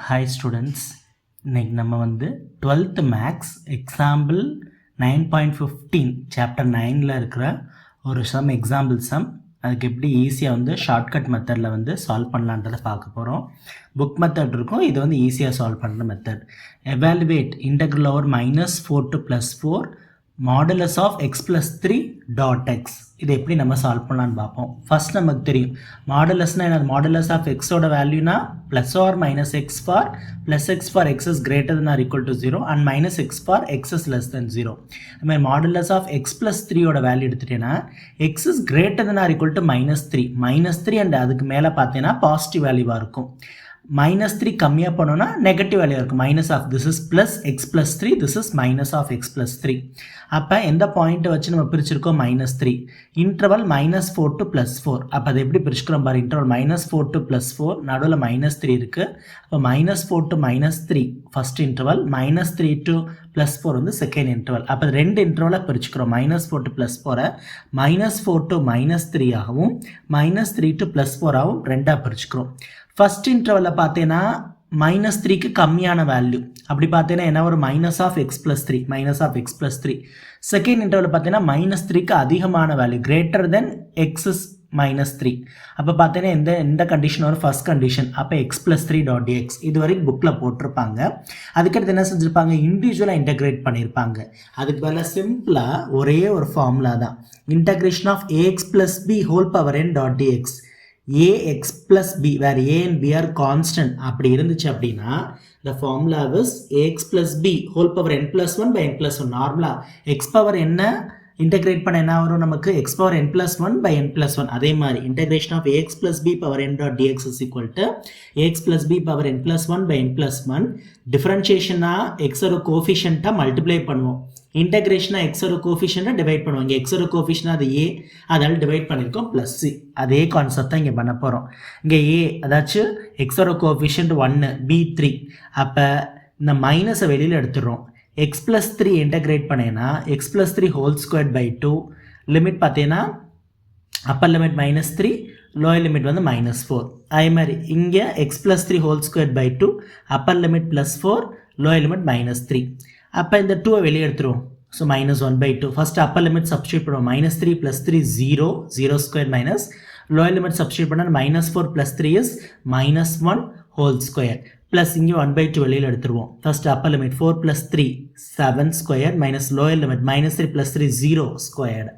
Hi students, இன்றைக்கி நம்ம 12th maths example 9.15 chapter 9ல் இருக்கிற ஒரு எக்ஸாம்பிள் சம் அதுக்கு எப்படி ஈஸியாக ஷார்ட்கட் மெத்தடில் சால்வ் பண்ணலான்றதை பார்க்க போகிறோம். புக் மெத்தட் இருக்கும், இது ஈஸியாக சால்வ் பண்ணுற method. Evaluate integral over -4 to +4 modulus of x + 3 dot X. இதை எப்படி நம்ம சால்வ் பண்ணலான்னு பார்ப்போம். ஃபர்ஸ்ட் நமக்கு தெரியும் மாடுலஸ்னால் என்ன, மாடுலஸ் ஆஃப் எக்ஸோட வேல்யூனா +or-x for +x for x is greater than or equal to 0 and -x for x is less than 0. அதுமாதிரி மாடுலஸ் ஆஃப் x + 3ஓட வேல்யூ எடுத்துட்டேன்னா x is greater than or equal to -3 -3 and அதுக்கு மேலே பார்த்தீங்கன்னா positive வேல்யூவாக இருக்கும். -3 கம்மியாக பண்ணோன்னா நெகட்டிவ் வேல்யூ இருக்கும். Minus of this is +x + 3, this is -(x + 3). அப்போ எந்த பாயிண்ட்டை வச்சு நம்ம பிரிச்சிருக்கோம், -3. Interval -4 to +4. அப்போ அதை எப்படி பிரிச்சுக்கிறோம் பாரு, இன்டர்வல் -4 to +4 நடுவில் -3 இருக்குது. அப்போ -4 to -3 first interval, -3 to +4 second interval. அப்போ ரெண்டு இன்டர்வலை பிரிச்சுக்கிறோம். -4 to +4 -4 to -3 ஆகவும் -3 to +4 ஆகவும் ரெண்டாக பிரிச்சுக்கிறோம். ஃபஸ்ட் இன்டர்வலில் பார்த்தீங்கன்னா -3க்கு கம்மியான வேல்யூ, அப்படி பார்த்தீங்கன்னா என்ன ஒரு -(x + 3) -(x + 3). செகண்ட் இன்டர்வலில் பார்த்தீங்கன்னா -3க்கு அதிகமான value, greater than x is -3. அப்போ பார்த்தீங்கன்னா எந்த கண்டிஷன் வரும், ஃபர்ஸ்ட் கண்டிஷன். அப்போ x + 3 டாட் dx இது வரைக்கும் புக்கில் போட்டிருப்பாங்க. அதுக்கடுத்து என்ன செஞ்சுருப்பாங்க, இண்டிவிஜுவலாக இன்டெகிரேட் பண்ணியிருப்பாங்க. அதுக்கு பதிலாக சிம்பிளாக ஒரே ஒரு ஃபார்முலா தான், integration of ax + b whole power n dot dx. ax + b where a and b are constant அப்படி இருந்துச்சு அப்படின்னா the formula is ax + b whole power n + 1 by n + 1. நார்மலாக x பவர் என்ன இன்டெகிரேட் பண்ண என்ன வரும் நமக்கு, x power n + 1 by n + 1. அதே மாதிரி integration of ax + b power n dot dx is equal to ax + b power n + 1 by n + 1. டிஃபரன்ஷியேஷனாக எக்ஸோட கோஃபிஷியண்ட்டாக மல்டிப்ளை பண்ணுவோம், இன்டெகிரேஷனாக எக்ஸோட கோஃபிஷியண்ட்டை டிவைட் பண்ணுவோம். இங்கே எக்ஸோட கோஃபிஷியன் அது a, அதால் டிவைட் பண்ணியிருக்கோம் +c. அதே கான்செப்ட் தான் இங்கே பண்ண போகிறோம். இங்கே a அதாச்சும் எக்ஸோட கோஃபிஷியன்ட் 1, b 3. அப்போ இந்த மைனஸை வெளியில் எடுத்துடுறோம். x + 3 இன்டெகிரேட் பண்ணேன்னா x + 3 whole square by 2. Limit பார்த்தீங்கன்னா அப்பர் லிமிட் -3, லோயர் லிமிட் -4. அதே மாதிரி இங்கே x + 3 whole square by 2, upper limit +4, lower limit -3. அப்போ இந்த 2 வெளியே எடுத்துருவோம். So -1/2. First upper limit substitute பண்ணுவோம். -3 + 3 0, 0² மைனஸ். லோயர் லிமிட் சப்ஸ்டியூட் பண்ணால் -4 + 3 is -1 ஹோல் ஸ்கொயர். ப்ளஸ் இங்கே 1/2 வெளியில் எடுத்துருவோம். First upper limit 4 + 3 7² minus lower limit -3 + 3 0².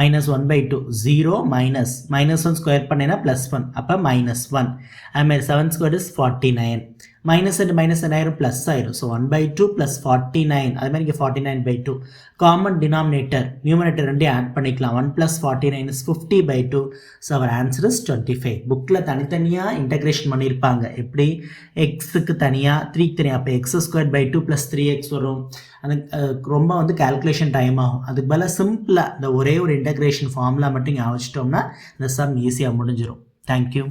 -1/2 0 -1 square பண்ணினா +1, அப்போ -1. அதுமாதிரி 7² is 49. மைனஸ் அண்ட் மைனஸ் என்ன ஆயிரும், ப்ளஸ் ஆயிரும். ஸோ 1/2 + 49. அதுமாதிரி இங்கே 49/2. காமன் டினாமினேட்டர் நியூமரேட்டர் ரெண்டையும் ஆட் பண்ணிக்கலாம். 1 + 49 is 50/2. So our answer is 25. புக்கில் தனித்தனியாக இன்டகிரேஷன் பண்ணியிருப்பாங்க. எப்படி எக்ஸுக்கு தனியாக 3க்கு தனியாக, அப்போ x² 2 + 3x வரும். அது ரொம்ப கால்குலேஷன் டைம் ஆகும். அதுக்கு பதிலாக சிம்பிளாக இந்த ஒரே ஒரு இன்டகிரேஷன் ஃபார்முலா மட்டும் ஞாபகம் வச்சிட்டோம்னா இந்த சம் ஈஸியாக முடிஞ்சிடும். தேங்க்யூ.